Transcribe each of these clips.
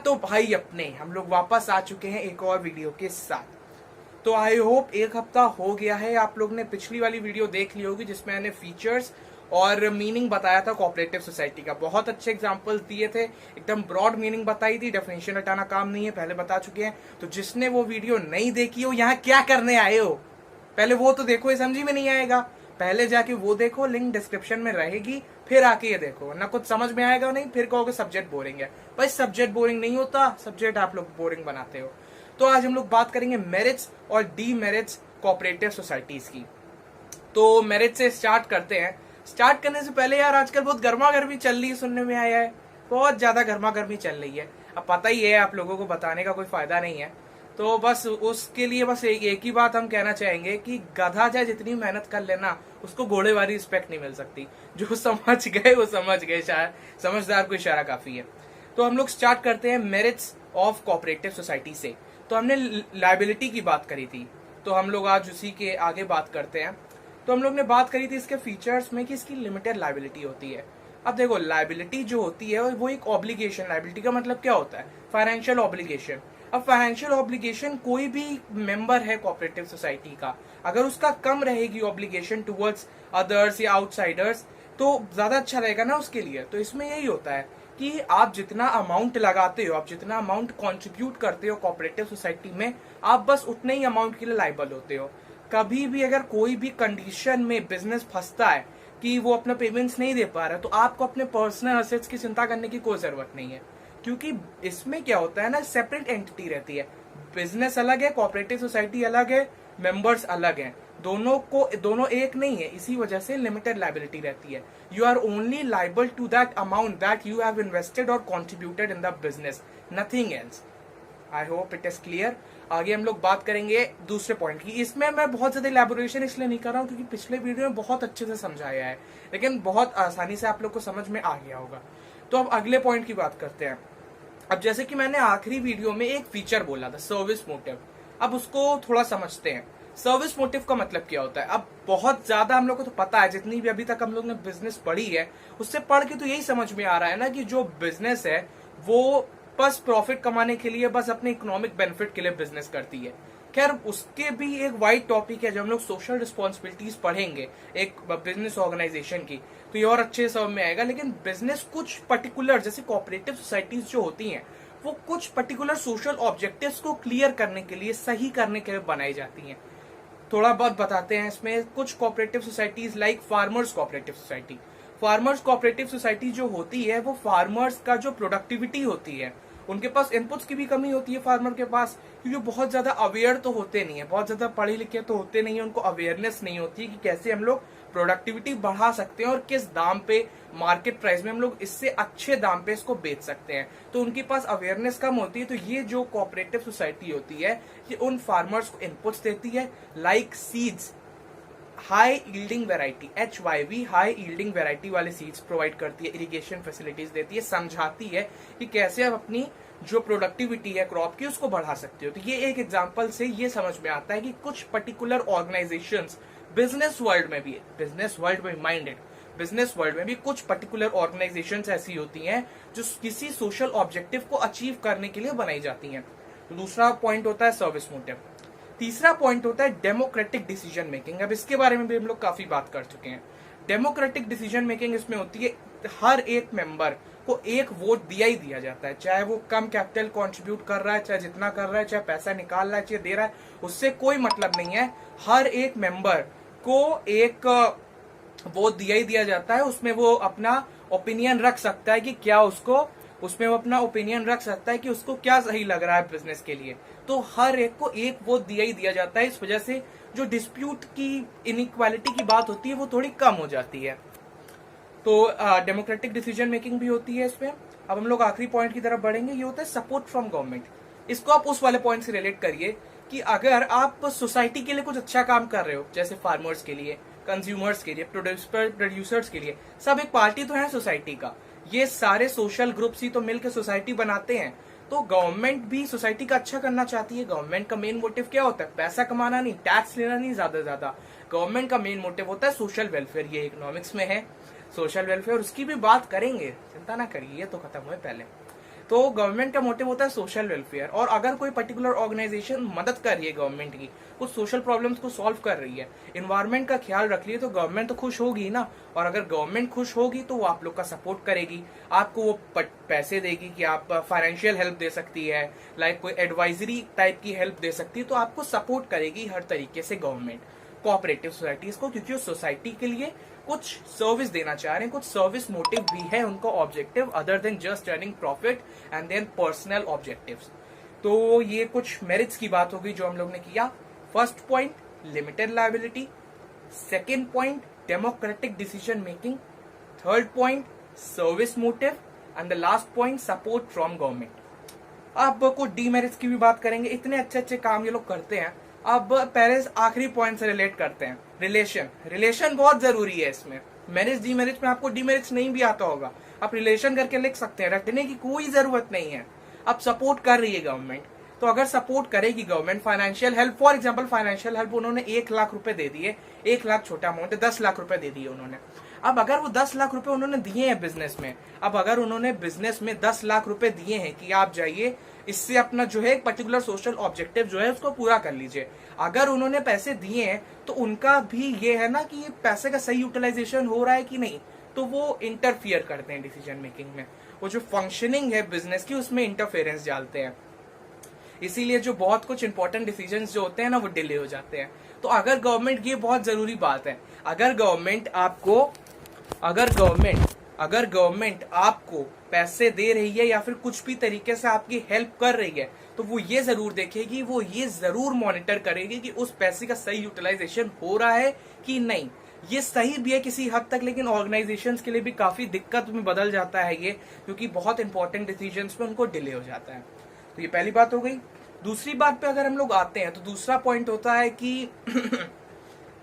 तो भाई अपने हम लोग वापस आ चुके हैं एक और वीडियो के साथ। तो आई होप एक हफ्ता हो गया है, आप लोग ने पिछली वाली वीडियो देख ली होगी जिसमें मैंने फीचर्स और मीनिंग बताया था कोऑपरेटिव सोसाइटी का। बहुत अच्छे एग्जांपल्स दिए थे, एकदम ब्रॉड मीनिंग बताई थी, डेफिनेशन हटाना काम नहीं है, पहले बता चुके हैं। तो जिसने वो वीडियो नहीं देखी हो, यहाँ क्या करने आए हो, पहले वो तो देखो, ये समझ में नहीं आएगा। पहले जाके वो देखो, लिंक डिस्क्रिप्शन में रहेगी, फिर आके ये देखो, ना कुछ समझ में आएगा नहीं, फिर कहोगे सब्जेक्ट बोरिंग है। भाई सब्जेक्ट बोरिंग नहीं होता, सब्जेक्ट आप लोग बोरिंग बनाते हो। तो आज हम लोग बात करेंगे मेरिट्स और डीमेरिट्स कोऑपरेटिव सोसाइटीज की। तो मेरिट से स्टार्ट करते हैं। स्टार्ट करने से पहले यार, आजकल बहुत गर्मा गर्मी चल रही है, सुनने में आया है बहुत ज्यादा गर्मा गर्मी चल रही है। अब पता ही है, आप लोगों को बताने का कोई फायदा नहीं है। तो बस उसके लिए बस एक ही बात हम कहना चाहेंगे कि गधा चाहे जितनी मेहनत कर लेना, उसको घोड़े वाली रिस्पेक्ट नहीं मिल सकती। जो समझ गए वो समझ गए, शायद समझदार को इशारा काफी है। तो हम लोग स्टार्ट करते हैं मेरिट्स ऑफ कोऑपरेटिव सोसाइटी से। तो हमने लायबिलिटी की बात करी थी, तो हम लोग आज उसी के आगे बात करते हैं। तो हम लोग ने बात करी थी इसके फीचर्स में कि इसकी लिमिटेड लायबिलिटी होती है। अब देखो, लायबिलिटी जो होती है वो एक ऑब्लिगेशन, लायबिलिटी का मतलब क्या होता है, फाइनेंशियल ऑब्लिगेशन। अब फाइनेंशियल ऑब्लिगेशन कोई भी मेंबर है कोऑपरेटिव सोसाइटी का, अगर उसका कम रहेगी ऑब्लिगेशन टुवर्ड्स अदर्स या आउटसाइडर्स, तो ज्यादा अच्छा रहेगा ना उसके लिए। तो इसमें यही होता है कि आप जितना अमाउंट लगाते हो, आप जितना अमाउंट कंट्रीब्यूट करते हो कोऑपरेटिव सोसाइटी में, आप बस उतने ही अमाउंट के लिए लायबल होते हो। कभी भी अगर कोई भी कंडीशन में बिजनेस फंसता है कि वो अपना पेमेंट्स नहीं दे पा रहा है, तो आपको अपने पर्सनल असेट्स की चिंता करने की कोई जरूरत नहीं है। क्योंकि इसमें क्या होता है ना, सेपरेट एंटिटी रहती है। बिजनेस अलग है, कोऑपरेटिव सोसाइटी अलग है, मेंबर्स अलग हैं, दोनों एक नहीं है। इसी वजह से लिमिटेड लायबिलिटी रहती है। You are only liable to that amount that you have invested और contributed in the business, nothing else. I hope it is clear. आगे हम लोग बात करेंगे दूसरे पॉइंट की। इसमें मैं बहुत ज्यादा इलैबोरेशन इसलिए नहीं कर रहा हूँ क्योंकि पिछले वीडियो में बहुत अच्छे से समझाया है, लेकिन बहुत आसानी से आप लोग को समझ में आ गया होगा। तो अब अगले पॉइंट की बात करते हैं। अब जैसे कि मैंने आखिरी वीडियो में एक फीचर बोला था, सर्विस मोटिव। अब उसको थोड़ा समझते हैं। सर्विस मोटिव का मतलब क्या होता है। अब बहुत ज्यादा हम लोग को तो पता है, जितनी भी अभी तक हम लोग ने बिजनेस पढ़ी है, उससे पढ़ के तो यही समझ में आ रहा है ना कि जो बिजनेस है वो बस प्रॉफिट कमाने के लिए, बस अपने इकोनॉमिक बेनिफिट के लिए बिजनेस करती है। खैर, उसके भी एक वाइड टॉपिक है, जब हम लोग सोशल रिस्पॉन्सिबिलिटीज पढ़ेंगे एक बिजनेस ऑर्गेनाइजेशन की, तो ये और अच्छे समझ में आएगा। लेकिन बिजनेस कुछ पर्टिकुलर, जैसे कोऑपरेटिव सोसाइटीज जो होती हैं, वो कुछ पर्टिकुलर सोशल ऑब्जेक्टिव्स को क्लियर करने के लिए, सही करने के लिए बनाई जाती हैं। थोड़ा बहुत बताते हैं इसमें। कुछ cooperative societies like farmers cooperative society, farmers cooperative society जो होती है, वो फार्मर्स का जो प्रोडक्टिविटी होती है, उनके पास इनपुट्स की भी कमी होती है फार्मर के पास, क्योंकि बहुत ज्यादा अवेयर तो होते नहीं है, बहुत ज्यादा पढ़े लिखे तो होते नहीं है, उनको अवेयरनेस नहीं होती है कि कैसे हम लोग प्रोडक्टिविटी बढ़ा सकते हैं और किस दाम पे, मार्केट प्राइस में हम लोग इससे अच्छे दाम पे इसको बेच सकते हैं। तो उनके पास अवेयरनेस कम होती है। तो ये जो कोऑपरेटिव सोसाइटी होती है, ये उन फार्मर्स को इनपुट्स देती है, like seeds, high yielding variety, HYV, high yielding variety वाले सीड्स प्रोवाइड करती है, इरिगेशन फैसिलिटीज देती है, समझाती है कि कैसे आप अपनी जो प्रोडक्टिविटी है क्रॉप की उसको बढ़ा सकते हो। तो ये एक एग्जांपल से ये समझ में आता है कि कुछ पर्टिकुलर ऑर्गेनाइजेशंस बिजनेस वर्ल्ड में भी, बिजनेस वर्ल्ड में माइंडेड, बिजनेस वर्ल्ड में भी कुछ पर्टिकुलर ऑर्गेनाइजेशंस ऐसी होती हैं जो किसी सोशल ऑब्जेक्टिव को अचीव करने के लिए बनाई जाती हैं। तो दूसरा पॉइंट होता है सर्विस मोटिव। तीसरा पॉइंट होता है डेमोक्रेटिक डिसीजन मेकिंग। अब इसके बारे में भी हम लोग काफी बात कर चुके हैं। डेमोक्रेटिक डिसीजन मेकिंग इसमें होती है, हर एक मेंबर को एक वोट दिया ही दिया जाता है, चाहे वो कम कैपिटल कंट्रीब्यूट कर रहा है, चाहे जितना कर रहा है, चाहे पैसा निकाल रहा है, चाहे दे रहा है, उससे कोई मतलब नहीं है। हर एक मेंबर को एक वोट दिया ही दिया जाता है। उसमें वो अपना ओपिनियन रख सकता है कि क्या उसको, उसमें वो अपना ओपिनियन रख सकता है कि उसको क्या सही लग रहा है बिजनेस के लिए। तो हर एक को एक वोट दिया ही दिया जाता है। इस वजह से जो डिस्प्यूट की, इनइक्वालिटी की बात होती है, वो थोड़ी कम हो जाती है। तो डेमोक्रेटिक डिसीजन मेकिंग भी होती है इसमें। अब हम लोग आखिरी पॉइंट की तरफ बढ़ेंगे, ये होता है सपोर्ट फ्रॉम गवर्नमेंट। इसको आप उस वाले पॉइंट से रिलेट करिए कि अगर आप सोसाइटी के लिए कुछ अच्छा काम कर रहे हो, जैसे फार्मर्स के लिए, कंज्यूमर्स के लिए, प्रोड्यूसर्स के लिए, सब एक पार्टी तो है सोसाइटी का, ये सारे सोशल ग्रुप्स ही तो मिलकर सोसाइटी बनाते हैं। तो गवर्नमेंट भी सोसाइटी का अच्छा करना चाहती है। गवर्नमेंट का मेन मोटिव क्या होता है, पैसा कमाना नहीं, टैक्स लेना नहीं ज्यादा ज्यादा। गवर्नमेंट का मेन मोटिव होता है सोशल वेलफेयर। ये इकोनॉमिक्स में है, सोशल वेलफेयर, उसकी भी बात करेंगे, चिंता ना करिए, ये तो खत्म हुए पहले। तो गवर्नमेंट का मोटिव होता है सोशल वेलफेयर, और अगर कोई पर्टिकुलर ऑर्गेनाइजेशन मदद कर रही है गवर्नमेंट की, कुछ सोशल प्रॉब्लम्स को सॉल्व कर रही है, इन्वायरमेंट का ख्याल रख रही है, तो गवर्नमेंट तो खुश होगी ना। और अगर गवर्नमेंट खुश होगी तो वो आप लोग का सपोर्ट करेगी, आपको वो पैसे देगी कि आप फाइनेंशियल हेल्प दे सकती है, लाइक कोई एडवाइजरी टाइप की हेल्प दे सकती है, तो आपको सपोर्ट करेगी हर तरीके से गवर्नमेंट कोऑपरेटिव सोसाइटीज को, क्योंकि वो सोसाइटी के लिए कुछ सर्विस देना चाह रहे हैं, कुछ सर्विस मोटिव भी है उनका objective, other than just earning profit and then personal objectives. तो ये कुछ मेरिट्स की बात हो गई जो हम लोग ने किया। First point limited liability, second point democratic decision making, third point service motive, and the last point support from government. अब कुछ डीमेरिट्स की भी बात करेंगे, इतने अच्छे अच्छे काम ये लोग करते हैं। अब पहले आखिरी पॉइंट से रिलेट करते हैं, रिलेशन बहुत जरूरी है इसमें। मेरिट्स डीमेरिट्स में आपको डीमेरिट्स नहीं भी आता होगा, आप रिलेशन करके लिख सकते हैं, रटने की कोई जरूरत नहीं है। अब सपोर्ट कर रही है गवर्नमेंट, तो अगर सपोर्ट करेगी government, financial help, for example financial help उन्होंने 1 लाख रुपए दे दिए, 1 लाख छोटा अमाउंट है, 10 लाख रुपए दे दिए उन्होंने। अब अगर वो 10 लाख रुपए उन्होंने दिए हैं बिजनेस में, अब अगर उन्होंने बिजनेस में 10 लाख रुपए दिए हैं कि आप जाइए इससे अपना जो है एक पर्टिकुलर सोशल ऑब्जेक्टिव जो है उसको पूरा कर लीजिए, अगर उन्होंने पैसे दिए हैं तो उनका भी ये है ना कि पैसे का सही यूटिलाइजेशन हो रहा है कि नहीं, तो वो इंटरफियर करते हैं डिसीजन मेकिंग में, वो जो फंक्शनिंग है बिजनेस की उसमें इंटरफेरेंस डालते हैं, इसीलिए जो बहुत कुछ इंपॉर्टेंट डिसीजंस जो होते हैं ना वो डिले हो जाते हैं। तो अगर गवर्नमेंट, ये बहुत जरूरी बात है, अगर गवर्नमेंट आपको पैसे दे रही है या फिर कुछ भी तरीके से आपकी हेल्प कर रही है, तो वो ये जरूर देखेगी, वो ये जरूर मॉनिटर करेगी कि उस पैसे का सही यूटिलाइजेशन हो रहा है कि नहीं। ये सही भी है किसी हद तक, लेकिन ऑर्गेनाइजेशंस के लिए भी काफी दिक्कत में बदल जाता है ये, क्योंकि बहुत इंपॉर्टेंट डिसीजंस में उनको डिले हो जाता है। तो ये पहली बात हो गई। दूसरी बात पे अगर हम लोग आते हैं तो दूसरा पॉइंट होता है कि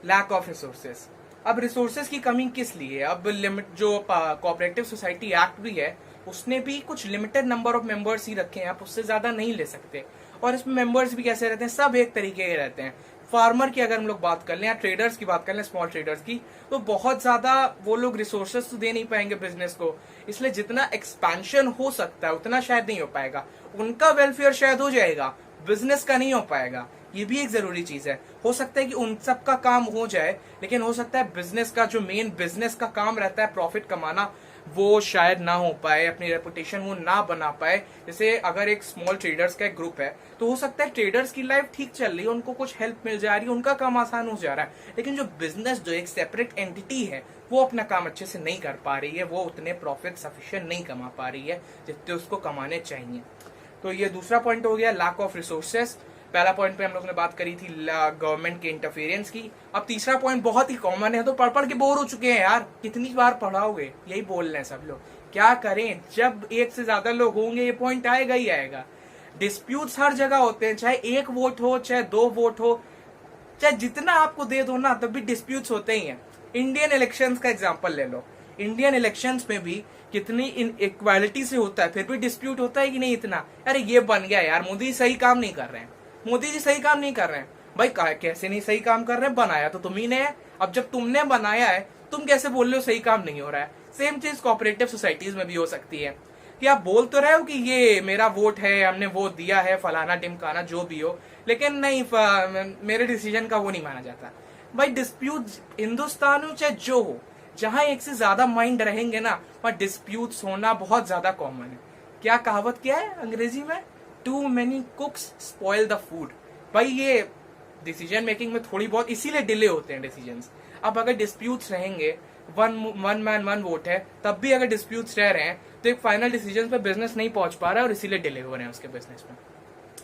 लैक ऑफ रिसोर्सेस। अब रिसोर्सेज की कमी किस लिए? अब लिमिट जो कोऑपरेटिव सोसाइटी एक्ट भी है उसने भी कुछ लिमिटेड नंबर ऑफ मेंबर्स ही रखे हैं, आप उससे ज्यादा नहीं ले सकते। और इसमें मेंबर्स भी कैसे रहते हैं? सब एक तरीके के रहते हैं। फार्मर की अगर हम लोग बात कर लें या ट्रेडर्स की बात कर लें, स्मॉल ट्रेडर्स की, तो बहुत ज्यादा वो लोग रिसोर्सेज तो दे नहीं पाएंगे बिजनेस को, इसलिए जितना एक्सपेंशन हो सकता है उतना शायद नहीं हो पाएगा। उनका वेलफेयर शायद हो जाएगा, बिजनेस का नहीं हो पाएगा। ये भी एक जरूरी चीज है। हो सकता है कि उन सब का काम हो जाए, लेकिन हो सकता है बिजनेस का जो मेन बिजनेस का काम रहता है प्रॉफिट कमाना, वो शायद ना हो पाए, अपनी रेपुटेशन वो ना बना पाए। जैसे अगर एक स्मॉल ट्रेडर्स का एक ग्रुप है तो हो सकता है ट्रेडर्स की लाइफ ठीक चल रही है, उनको कुछ हेल्प मिल जा रही है, उनका काम आसान हो जा रहा है, लेकिन जो बिजनेस जो एक सेपरेट एंटिटी है वो अपना काम अच्छे से नहीं कर पा रही है, वो उतने प्रॉफिट सफिशिएंट नहीं कमा पा रही है जितने उसको कमाने चाहिए। तो ये दूसरा पॉइंट हो गया, लैक ऑफ रिसोर्सेस। पहला पॉइंट पे हम लोग ने बात करी थी गवर्नमेंट के इंटरफेरेंस की। अब तीसरा पॉइंट बहुत ही कॉमन है, तो पढ़ पढ़ के बोर हो चुके हैं यार, कितनी बार पढ़ाओगे, यही बोल रहे हैं सब लोग। क्या करें, जब एक से ज्यादा लोग होंगे ये पॉइंट आएगा ही आएगा। डिस्प्यूट्स हर जगह होते हैं, चाहे 1 वोट हो, चाहे 2 वोट हो, चाहे जितना आपको दे दो ना, तब भी डिस्प्यूट्स होते ही हैं। इंडियन इलेक्शंस का एग्जांपल ले लो, इंडियन इलेक्शंस में भी कितनी इनइक्वालिटी से होता है, फिर भी डिस्प्यूट होता है कि नहीं इतना। अरे ये बन गया यार, मोदी सही काम नहीं कर रहे हैं, मोदी जी सही काम नहीं कर रहे हैं। भाई कैसे नहीं सही काम कर रहे हैं? बनाया तो तुम ही ने है। अब जब तुमने बनाया है, तुम कैसे बोल रहे हो सही काम नहीं हो रहा है? सेम चीज कोऑपरेटिव सोसाइटीज में भी हो सकती है कि आप बोल तो रहे हो कि ये मेरा वोट है, हमने वोट दिया है, फलाना टिमकाना जो भी हो, लेकिन नहीं, मेरे डिसीजन का वो नहीं माना जाता। भाई डिस्प्यूट हिंदुस्तान हो चाहे जो हो, जहां एक से ज्यादा माइंड रहेंगे ना, वहां डिस्प्यूट्स होना बहुत ज्यादा कॉमन है। क्या कहावत क्या है अंग्रेजी में? Too many cooks spoil the food. भाई ये डिसीजन मेकिंग में थोड़ी बहुत इसीलिए डिले होते हैं डिसीजंस। अब अगर डिस्प्यूट्स रहेंगे, वन मैन वन वोट है, तब भी अगर डिस्प्यूट्स रह रहे हैं तो एक फाइनल डिसीजन पे बिजनेस नहीं पहुंच पा रहा है, और इसीलिए डिले हो रहे हैं उसके बिजनेस में,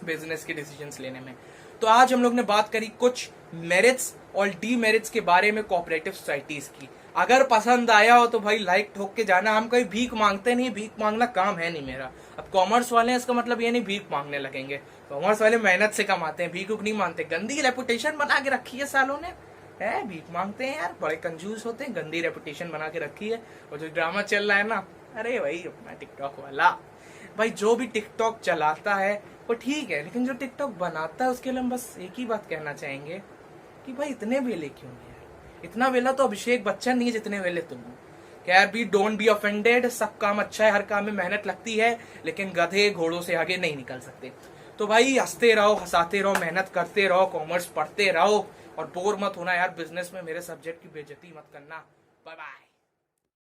बिजनेस के डिसीजंस लेने में। तो आज हम लोग ने बात करी कुछ मेरिट्स और डीमेरिट्स के बारे में कोऑपरेटिव सोसाइटीज की। अगर पसंद आया हो तो भाई लाइक ठोक के जाना। हम कहीं भीख मांगते नहीं, भीख मांगना काम है नहीं मेरा। अब कॉमर्स वाले हैं, इसका मतलब ये नहीं भीख मांगने लगेंगे। कॉमर्स वाले मेहनत से कमाते हैं, भीख नहीं मांगते। गंदी रेपुटेशन बना के रखी है सालों ने, है भीख मांगते हैं यार, बड़े कंजूस होते हैं, गंदी रेपुटेशन बना के रखी है। और जो ड्रामा चल रहा है ना, अरे भाई अपना टिकटॉक वाला, भाई जो भी टिकटॉक चलाता है वो ठीक है, लेकिन जो टिकटॉक बनाता है उसके लिए हम बस एक ही बात कहना चाहेंगे कि भाई इतने वेले क्यों है यार? इतना वेला तो अभिषेक बच्चन नहीं है जितने वेले तुम हो। खैर भी डोंट बी ऑफेंडेड, सब काम अच्छा है, हर काम में मेहनत लगती है, लेकिन गधे घोड़ों से आगे नहीं निकल सकते। तो भाई हंसते रहो, हंसाते रहो, मेहनत करते रहो, कॉमर्स पढ़ते रहो और बोर मत होना यार बिजनेस में। मेरे सब्जेक्ट की बेइज्जती मत करना। Bye bye.